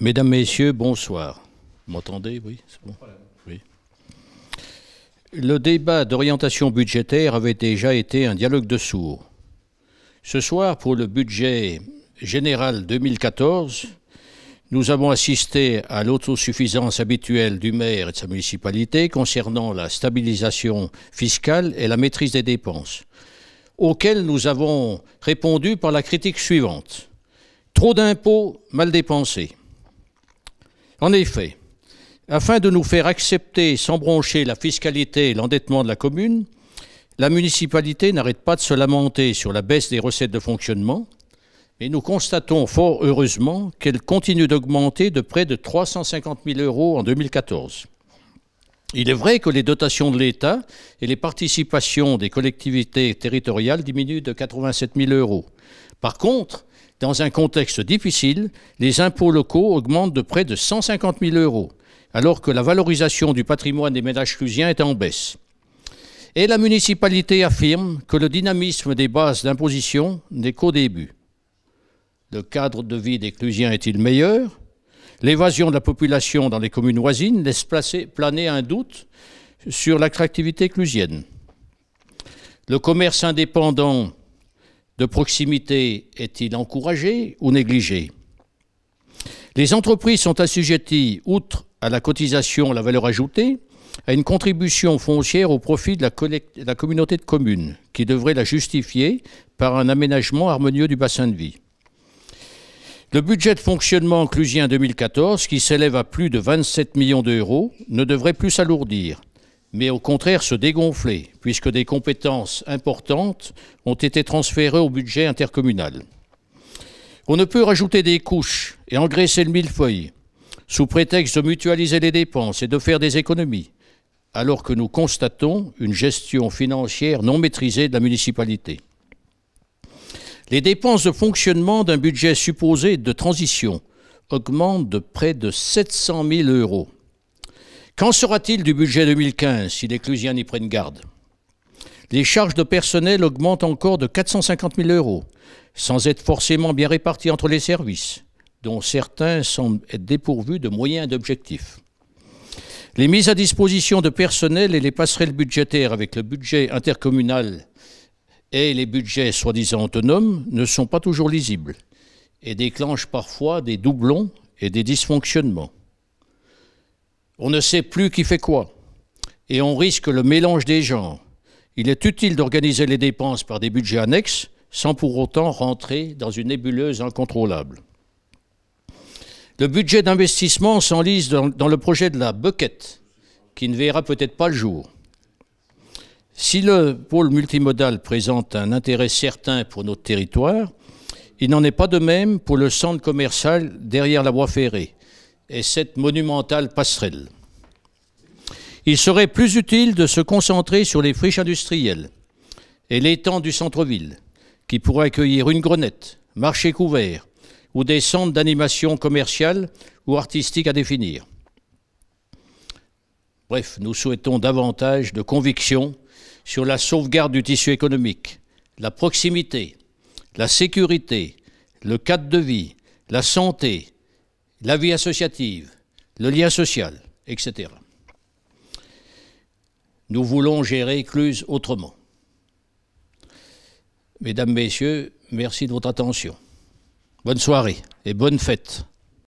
Mesdames, Messieurs, bonsoir. Vous m'entendez? Oui, c'est bon. Oui. Le débat d'orientation budgétaire avait déjà été un dialogue de sourds. Ce soir, pour le budget général 2014, nous avons assisté à l'autosuffisance habituelle du maire et de sa municipalité concernant la stabilisation fiscale et la maîtrise des dépenses, auxquelles nous avons répondu par la critique suivante. Trop d'impôts mal dépensés. En effet, afin de nous faire accepter sans broncher la fiscalité et l'endettement de la commune, la municipalité n'arrête pas de se lamenter sur la baisse des recettes de fonctionnement, mais nous constatons fort heureusement qu'elle continue d'augmenter de près de 350 000 € en 2014. Il est vrai que les dotations de l'État et les participations des collectivités territoriales diminuent de 87 000 €. Par contre, dans un contexte difficile, les impôts locaux augmentent de près de 150 000 €, alors que la valorisation du patrimoine des ménages clusiens est en baisse. Et la municipalité affirme que le dynamisme des bases d'imposition n'est qu'au début. Le cadre de vie des Clusiens est-il meilleur? L'évasion de la population dans les communes voisines laisse planer un doute sur l'attractivité clusienne. Le commerce indépendant de proximité est-il encouragé ou négligé? Les entreprises sont assujetties, outre à la cotisation à la valeur ajoutée, à une contribution foncière au profit de la communauté de communes, qui devrait la justifier par un aménagement harmonieux du bassin de vie. Le budget de fonctionnement clusien 2014, qui s'élève à plus de 27 millions d'euros, ne devrait plus s'alourdir, mais au contraire se dégonfler, puisque des compétences importantes ont été transférées au budget intercommunal. On ne peut rajouter des couches et engraisser le millefeuille, sous prétexte de mutualiser les dépenses et de faire des économies, alors que nous constatons une gestion financière non maîtrisée de la municipalité. Les dépenses de fonctionnement d'un budget supposé de transition augmentent de près de 700 000 €. Qu'en sera-t-il du budget 2015 si les Clusiens n'y prennent garde? Les charges de personnel augmentent encore de 450 000 €, sans être forcément bien réparties entre les services, dont certains semblent être dépourvus de moyens et d'objectifs. Les mises à disposition de personnel et les passerelles budgétaires avec le budget intercommunal et les budgets soi-disant autonomes ne sont pas toujours lisibles et déclenchent parfois des doublons et des dysfonctionnements. On ne sait plus qui fait quoi et on risque le mélange des genres. Il est utile d'organiser les dépenses par des budgets annexes sans pour autant rentrer dans une nébuleuse incontrôlable. Le budget d'investissement s'enlise dans le projet de la Bucket, qui ne verra peut-être pas le jour. Si le pôle multimodal présente un intérêt certain pour notre territoire, il n'en est pas de même pour le centre commercial derrière la voie ferrée et cette monumentale passerelle. Il serait plus utile de se concentrer sur les friches industrielles et l'étang du centre-ville, qui pourrait accueillir une grenette, marché couvert ou des centres d'animation commerciale ou artistique à définir. Bref, nous souhaitons davantage de conviction sur la sauvegarde du tissu économique, la proximité, la sécurité, le cadre de vie, la santé, la vie associative, le lien social, etc. Nous voulons gérer Cluses autrement. Mesdames, Messieurs, merci de votre attention. Bonne soirée et bonne fête.